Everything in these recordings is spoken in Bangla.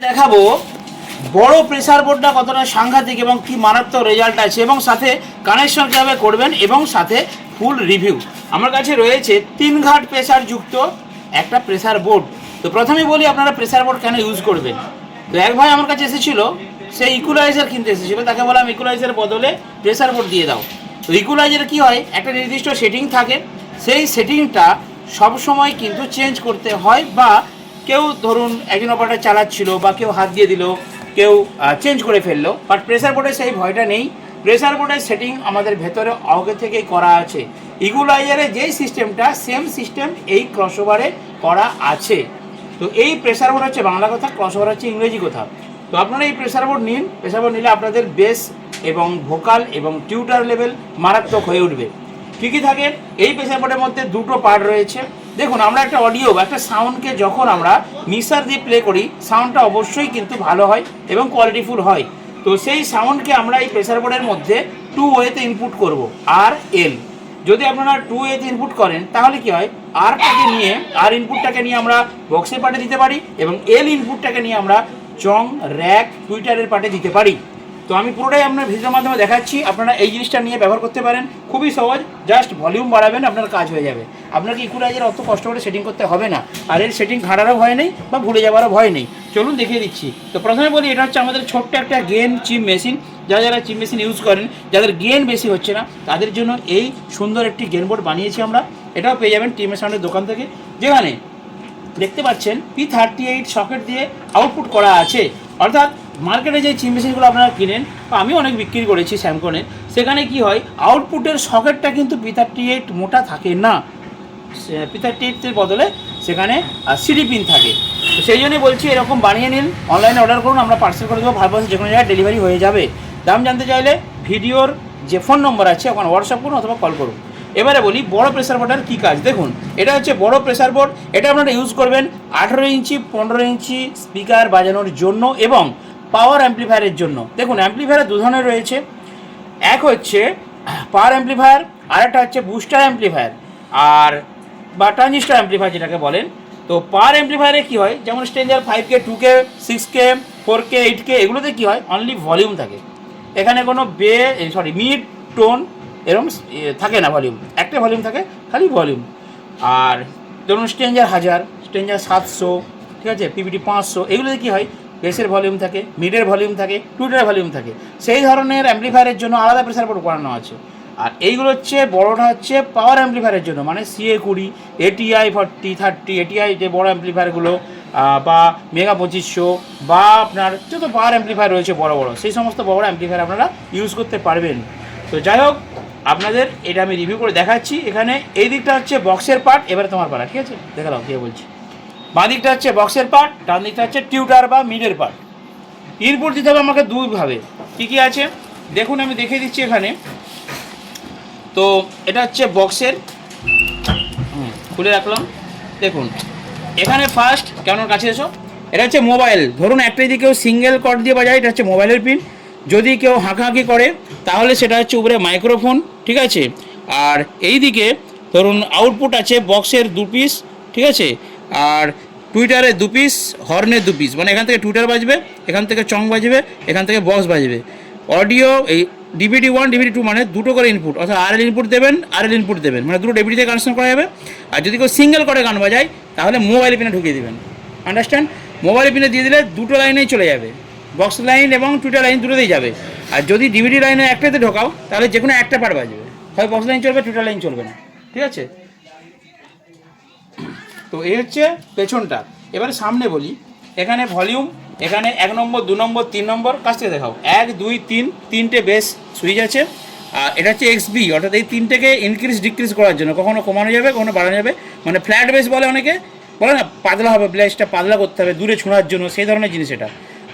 দেখাবো বড় প্রেসার বোর্ডটা কতটা সাংঘাতিক এবং কি মারাত্মক রেজাল্ট আছে এবং সাথে কানেকশন কিভাবে করবেন এবং সাথে ফুল রিভিউ। আমার কাছে রয়েছে 3 ঘাট প্রেসার যুক্ত একটা প্রেসার বোর্ড। তো প্রথমেই বলি আপনারা প্রেসার বোর্ড কেন ইউজ করবেন। তো এক ভাই আমার কাছে এসেছিল, সে ইকুয়ালাইজার কিনতে এসেছিল, তাকে বললাম ইকুয়ালাইজারের বদলে প্রেসার বোর্ড দিয়ে দাও। তো ইকুয়ালাইজারে কী হয়, একটা নির্দিষ্ট সেটিং থাকে, সেই সেটিংটা সবসময় কিন্তু চেঞ্জ করতে হয়, বা কেউ ধরুন একজন অপারেটর চালাচ্ছিল বা কেউ হাত দিয়ে দিল, কেউ চেঞ্জ করে ফেললো। বাট প্রেসার বোর্ডে সেই ভয়টা নেই। প্রেসার বোর্ডের সেটিং আমাদের ভেতরে আগে থেকেই করা আছে। ইকুয়ালাইজারে যেই সিস্টেমটা সেম সিস্টেম এই ক্রসওভারে করা আছে। তো এই প্রেসার বোর্ড হচ্ছে বাংলা কথা, ক্রসওভার হচ্ছে ইংরেজি কথা। তো আপনারা এই প্রেসার বোর্ড নিন। প্রেসার বোর্ড নিলে আপনাদের বেস এবং ভোকাল এবং টিউটার লেভেল মারাত্মক হয়ে উঠবে। কী কী থাকে এই প্রেসার বোর্ডের মধ্যে? দুটো পার্ট রয়েছে। দেখুন, আমরা একটা অডিও বা একটা সাউন্ডকে যখন আমরা মিক্সার দিয়ে প্লে করি, সাউন্ডটা অবশ্যই কিন্তু ভালো হয় এবং কোয়ালিটিফুল হয়। তো সেই সাউন্ডকে আমরা এই প্রেসার বোর্ডের মধ্যে 2 ওয়েতে ইনপুট করব, আর এল। যদি আপনারা 2 ওয়েতে ইনপুট করেন তাহলে কি হয়, আর ইনপুটটাকে নিয়ে আমরা বক্সের পার্টে দিতে পারি এবং এল ইনপুটটাকে নিয়ে আমরা চং, র্যাক, টুইটারের পার্টে দিতে পারি। তো আমি পুরোটাই আপনার ভিডিওর মাধ্যমে দেখাচ্ছি, আপনারা এই জিনিসটা নিয়ে ব্যবহার করতে পারেন। খুবই সহজ, জাস্ট ভলিউম বাড়াবেন, আপনার কাজ হয়ে যাবে। আপনাকে ইকুয়ালাইজার অত কষ্ট করে সেটিং করতে হবে না, আর এর সেটিং ঘাটারও ভয় নেই বা ভুলে যাওয়ারও ভয় নেই। চলুন দেখিয়ে দিচ্ছি। তো প্রথমে বলি, এটা হচ্ছে আমাদের ছোট্ট একটা গেন চিপ মেশিন। যারা চিপ মেশিন ইউজ করেন, যাদের গেন বেশি হচ্ছে না, তাদের জন্য এই সুন্দর একটি গেন বোর্ড বানিয়েছি আমরা। এটাও পেয়ে যাবেন টিএমএ সাউন্ডের দোকান থেকে, যেখানে দেখতে পাচ্ছেন P38 সকেট দিয়ে আউটপুট করা আছে। অর্থাৎ মার্কেটে যে চিপ মেশিনগুলো আপনারা কিনেন, আমি অনেক বিক্রি করেছি স্যামকনের, সেখানে কি হয়, আউটপুটের সকেটটা কিন্তু P38 মোটা থাকে না। P38-এর বদলে সেখানে সিডি পিন থাকে। তো সেই জন্যই বলছি, এরকম বানিয়ে নিন, অনলাইনে অর্ডার করুন, আমরা পার্সেল করে দেবো, ভারতবর্ষে যে কোনো জায়গায় ডেলিভারি হয়ে যাবে। দাম জানতে চাইলে ভিডিওর যে ফোন নম্বর আছে ওখানে হোয়াটসঅ্যাপ করুন অথবা কল করুন। এবারে বলি বড় প্রেসার বোর্ডের কী কাজ। দেখুন, এটা হচ্ছে বড় প্রেসার বোর্ড। এটা আপনারা ইউজ করবেন 18 ইঞ্চি 15 ইঞ্চি স্পিকার বাজানোর জন্য এবং পাওয়ার অ্যাম্প্লিফায়ারের জন্য। দেখুন, অ্যাম্প্লিফায়ার 2 ধরনের রয়েছে। এক হচ্ছে পাওয়ার অ্যাম্প্লিফায়ার, আর একটা হচ্ছে বুস্টার অ্যাম্প্লিফায়ার আর বা ট্রানজিস্টার অ্যাম্প্লিফায়ার যেটাকে বলেন। তো পাওয়ার অ্যাম্প্লিফায়ারে কী হয়, যেমন stranger 5K 2K 6K 4K 8K, এগুলোতে কী হয়, অনলি ভলিউম থাকে। এখানে কোনো মিড টোন এরকম থাকে না, ভলিউম একটা ভলিউম থাকে, খালি ভলিউম। আর ধরুন স্ট্রেঞ্জার 1000, স্ট্রেঞ্জার 700, ঠিক আছে, পিপিটি 500, এগুলোতে কী হয়, বেসের ভলিউম থাকে, মিডের ভলিউম থাকে, টুইটারের ভলিউম থাকে। সেই ধরনের অ্যাম্প্লিফায়ারের জন্য আলাদা প্রেসার বোর্ড করানো আছে। আর এইগুলো হচ্ছে বড়োটা হচ্ছে পাওয়ার অ্যাম্প্লিফায়ারের জন্য, মানে CA20, ATI 40 30, ATI যে বড়ো অ্যাম্প্লিফায়ারগুলো, বা মেগা 2500, বা আপনার যত পাওয়ার অ্যাম্প্লিফায়ার রয়েছে বড় বড়, সেই সমস্ত বড় অ্যাম্প্লিফায়ার আপনারা ইউজ করতে পারবেন। তো যাই হোক, আপনাদের এটা আমি রিভিউ করে দেখাচ্ছি। এখানে এই দিকটা হচ্ছে বক্সের পার্ট, এবারে তোমার পার্ট, ঠিক আছে, দেখে নাও কে বলছি। বাঁ দিকটা হচ্ছে বক্সের পার্ট, ডান দিকটা হচ্ছে টিউটার বা মিডের পার্ট। ইনপুট দিতে হবে আমাকে দুইভাবে। কী কী আছে দেখুন, আমি দেখিয়ে দিচ্ছি এখানে। তো এটা হচ্ছে বক্সের, খুলে রাখলাম। দেখুন, এখানে ফার্স্ট কেমন কাছে এসো, এটা হচ্ছে মোবাইল। ধরুন একটা যদি কেউ সিঙ্গেল কর্ড দিয়ে বাজায়, এটা হচ্ছে মোবাইলের পিন। যদি কেউ হাঁকাহাঁকি করে তাহলে সেটা হচ্ছে উপরে মাইক্রোফোন, ঠিক আছে। আর এই দিকে ধরুন আউটপুট আছে বক্সের 2 পিস, ঠিক আছে, আর টুইটারের 2 পিস, হর্নের 2 পিস, মানে এখান থেকে টুইটার বাজবে, এখান থেকে চং বাজবে, এখান থেকে বক্স বাজবে। অডিও এই DVD1 DVD2 মানে দুটো করে ইনপুট, অর্থাৎ RL ইনপুট দেবেন, RL ইনপুট দেবেন, মানে দুটো DVD থেকে কানেকশন করা যাবে। আর যদি কেউ সিঙ্গেল করে গান বাজায় তাহলে মোবাইল পিনে ঢুকিয়ে দেবেন, আন্ডারস্ট্যান্ড। মোবাইল পিনে দিয়ে দিলে দুটো লাইনেই চলে যাবে, বক্স লাইন এবং টুইটার লাইন দুটোতেই যাবে। আর যদি DVD লাইনে একটাতে ঢোকাও তাহলে যে কোনো একটা পার্ট বাজবে, হয় বক্স লাইন চলবে, টুইটার লাইন চলবে না, ঠিক আছে। তো এই হচ্ছে পেছনটা। এবারে সামনে বলি, এখানে ভলিউম, এখানে 1 নম্বর 2 নম্বর 3 নম্বর, কাছ থেকে দেখাও, 1 2 3, 3টে বেস সুইচ আছে। আর এটা হচ্ছে XB, অর্থাৎ এই 3টেকে ইনক্রিজ ডিক্রিজ করার জন্য, কখনো কমানো যাবে, কখনো বাড়ানো যাবে। মানে ফ্ল্যাট বেস বলে অনেকে, বলে না পাতলা হবে, ব্লেসটা পাতলা করতে হবে দূরে ছোঁড়ার জন্য, সেই ধরনের জিনিস এটা।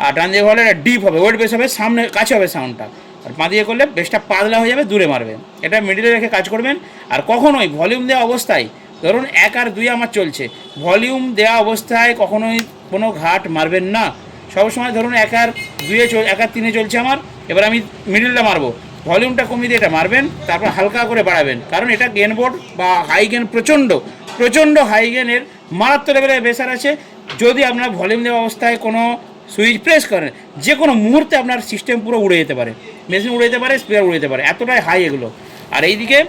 আর ডান দিকে বলে এটা ডিপ হবে, ওয়েট বেস হবে, সামনে কাছে হবে সাউন্ডটা। আর বাঁ দিকে করলে বেসটা পাতলা হয়ে যাবে, দূরে মারবে। এটা মিডিলে রেখে কাজ করবেন। আর কখনোই ভলিউম দেওয়া অবস্থায়, ধরুন 1 আর 2 আমার চলছে, ভলিউম দেওয়া অবস্থায় কখনোই কোনো ঘাট মারবেন না। সবসময় ধরুন 1 আর 3-এ চলছে আমার, এবার আমি মিডিলটা মারবো, ভলিউমটা কমিয়ে দিয়ে এটা মারবেন, তারপর হালকা করে বাড়াবেন, কারণ এটা গেন বোর্ড বা হাই গেন, প্রচণ্ড হাই গেনের মারাত্মক লেভেলের বেসার আছে। যদি আপনার ভলিউম দেওয়া অবস্থায় কোনো সুইচ প্রেস করেন, যে কোনো মুহূর্তে আপনার সিস্টেম পুরো উড়ে যেতে পারে, মেশিন উড়ে যেতে পারে, স্পিকার উড়ে যেতে পারে, এতটাই হাই এগুলো। আর এইদিকে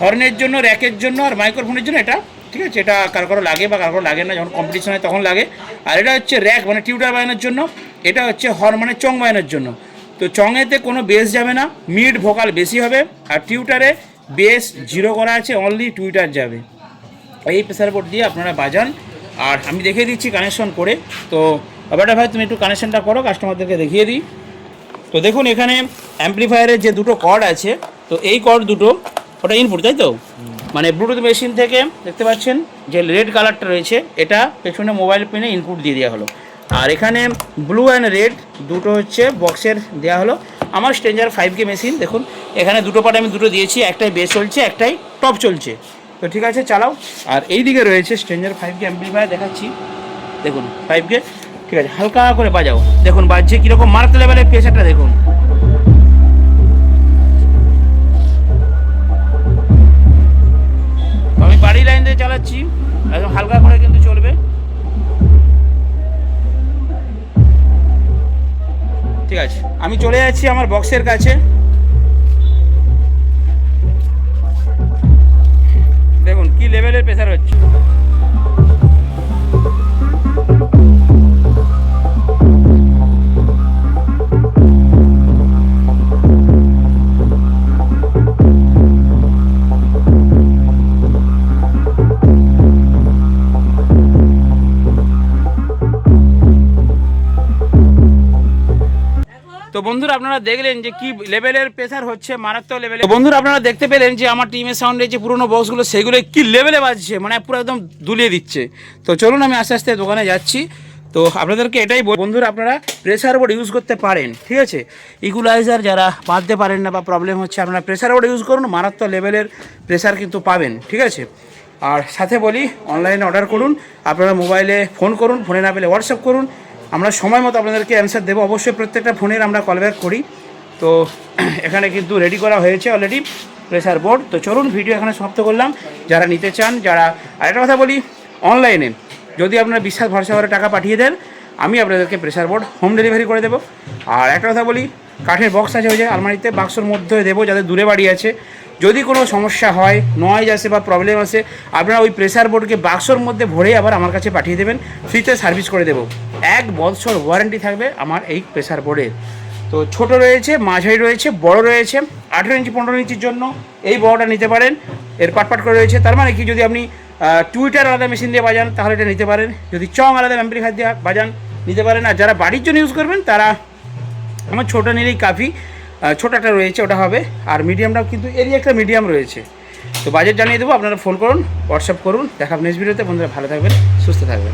হর্নের জন্য, র্যাকের জন্য আর মাইক্রোফোনের জন্য এটা, ঠিক আছে, এটা কারো লাগে বা কারো লাগে না, যখন কম্পিটিশন হয় তখন লাগে। আর এটা হচ্ছে র্যাক মানে টিউটার বাজানোর জন্য, এটা হচ্ছে হর্ন মানে চং বাজানোর জন্য। তো চঙেতে কোনো বেস যাবে না, মিড ভোকাল বেশি হবে, আর টিউটারে বেস 0 করা আছে, অনলি টুইটার যাবে। এই প্রেসার বোর্ড দিয়ে আপনারা বাজান। আর আমি দেখিয়ে দিচ্ছি কানেকশন করে। তো ব্যাপারটা ভাই তুমি একটু কানেকশনটা করো, কাস্টমারদেরকে দেখিয়ে দিই। তো দেখুন এখানে অ্যাম্পলিফায়ারের যে দুটো কর্ড আছে, তো এই কর্ড দুটো ওটা ইনপুট, তাই তো, মানে ব্লুটুথ মেশিন থেকে দেখতে পাচ্ছেন যে রেড কালারটা রয়েছে, এটা পেছনে মোবাইল পিনে ইনপুট দিয়ে দেওয়া হলো। আর এখানে ব্লু অ্যান্ড রেড দুটো হচ্ছে বক্সের দেওয়া হলো। আমার স্ট্রেঞ্জার 5K মেশিন দেখুন, এখানে দুটো পার্ট আমি দুটো দিয়েছি, একটাই বেস চলছে, একটাই টপ চলছে। তো ঠিক আছে, চালাও। আর এই দিকে রয়েছে স্ট্রেঞ্জার 5K অ্যাম্পলিফায়ার, দেখাচ্ছি দেখুন 5K, ঠিক আছে, হালকা করে বাজাও, দেখুন বাজছে কীরকম মার্ক লেভেলের প্রেসারটা দেখুন। আমি বাড়ি লাইন দিয়ে চালাচ্ছি, একদম হালকা করে কিন্তু চলবে, ঠিক আছে। আমি চলে যাচ্ছি আমার বক্সের কাছে, দেখুন কি লেভেলের প্রেসার হচ্ছে। তো বন্ধুরা আপনারা দেখলেন যে কি লেভেলের প্রেসার হচ্ছে, মারাত্মক লেভেলে। বন্ধুরা আপনারা দেখতে পেলেন যে আমার টিমের সাউন্ডের যে পুরোনো বক্সগুলো সেগুলো কি লেভেলে বাজছে, মানে পুরো একদম দুলিয়ে দিচ্ছে। তো চলুন আমি আস্তে আস্তে দোকানে যাচ্ছি। তো আপনাদেরকে এটাই বন্ধুরা, আপনারা প্রেসার বোর্ড ইউজ করতে পারেন, ঠিক আছে। ইকুয়ালাইজার যারা বাঁধতে পারেন না বা প্রবলেম হচ্ছে, আপনারা প্রেসার বোর্ড ইউজ করুন, মারাত্মক লেভেলের প্রেসার কিন্তু পাবেন, ঠিক আছে। আর সাথে বলি অনলাইনে অর্ডার করুন, আপনারা মোবাইলে ফোন করুন, ফোনে না পেলে হোয়াটসঅ্যাপ করুন, আমরা সময় মতো আপনাদেরকে অ্যান্সার দেবো। অবশ্যই প্রত্যেকটা ফোনের আমরা কল ব্যাক করি। তো এখানে কিন্তু রেডি করা হয়েছে অলরেডি প্রেসার বোর্ড। তো চলুন ভিডিও এখানে সমাপ্ত করলাম। যারা নিতে চান, যারা, আরেকটা কথা বলি, অনলাইনে যদি আপনারা বিশ্বাস ভরসা করে টাকা পাঠিয়ে দেন, আমি আপনাদেরকে প্রেসার বোর্ড হোম ডেলিভারি করে দেবো। আর একটা কথা বলি, কাঠের বক্স আছে ওই যে আলমারিতে, বাক্সর মধ্যে দেবো, যাদের দূরে বাড়ি আছে, যদি কোনো সমস্যা হয়, নয়েজ আসে বা প্রবলেম আসে, আপনারা ওই প্রেসার বোর্ডকে বাক্সর মধ্যে ভরে আবার আমার কাছে পাঠিয়ে দেবেন, ফ্রিতে সার্ভিস করে দেবো। 1 বছর ওয়ারেন্টি থাকবে আমার এই প্রেসার বোর্ডের। তো ছোট রয়েছে, মাঝারি রয়েছে, বড় রয়েছে। 18 ইঞ্চি 15 ইঞ্চির জন্য এই বড়টা নিতে পারেন, এর পাট করে রয়েছে। তার মানে কি, যদি আপনি টুইটার আলাদা মেশিন দিয়ে বাজান তাহলে এটা নিতে পারেন, যদি চং আলাদা অ্যাম্পলিফায়ার দিয়ে বাজান নিতে পারেন। আর যারা বাড়ির জন্য ইউজ করবেন তারা আমার ছোটো নিলেই কাফি, ছোটো একটা রয়েছে ওটা হবে। আর মিডিয়ামটাও কিন্তু এরই একটা মিডিয়াম রয়েছে। তো বাজেট জানিয়ে দেবো, আপনারা ফোন করুন, হোয়াটসঅ্যাপ করুন। দেখা নেক্সট ভিডিওতে। বন্ধুরা ভালো থাকবেন, সুস্থ থাকবেন।